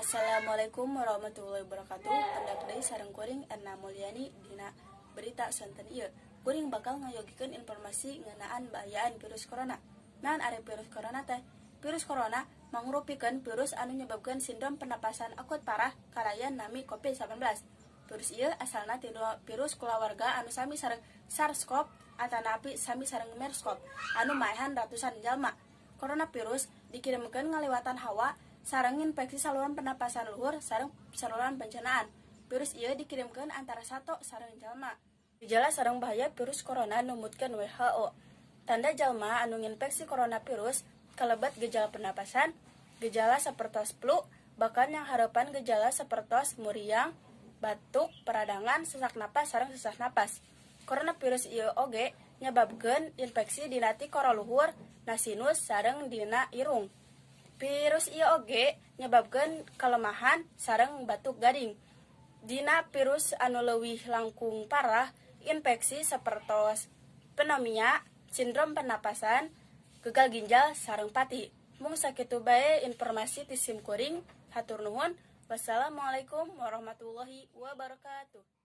Assalamualaikum warahmatullahi wabarakatuh. Pendak deui sareng kuring Erna Mulyani dina berita sonten ieu. Kuring bakal ngayogikeun informasi ngeunaan bahayaan virus corona. Naon are virus corona teh? Virus corona mangrupikeun virus anu nyebabkeun sindrom pernapasan akut parah kalayan nami COVID-19. Virus ieu asalna ti virus kulawarga anu sami sareng SARS-CoV atanapi sami sareng MERS-CoV anu maehan ratusan jalma. Coronavirus dikirimkeun ngalewatan hawa sareng infeksi saluran pernapasan luhur sareng saluran pencernaan. Virus ieu dikirimkeun antara sato sareng jalma. Gejala sareng bahaya virus corona numutkeun WHO. Tanda jalma anu nginfeksi coronavirus kalebat gejala pernapasan, gejala sapertos flu, bahkan yang harapan gejala sapertos muriang, batuk, peradangan, sesak napas sareng sesak napas. Coronavirus ieu oge nyababkeun infeksi dina ti koro luhur, na sinus sareng dina irung. Virus ieu oge nyababkeun kalemahan sareng batuk gading. Dina virus anu leuwih langkung parah, infeksi sapertos pneumonia, sindrom pernapasan, gagal ginjal sareng pati. Mung sakitu bae informasi ti sim kuring. Hatur nuhun. Wassalamualaikum warahmatullahi wabarakatuh.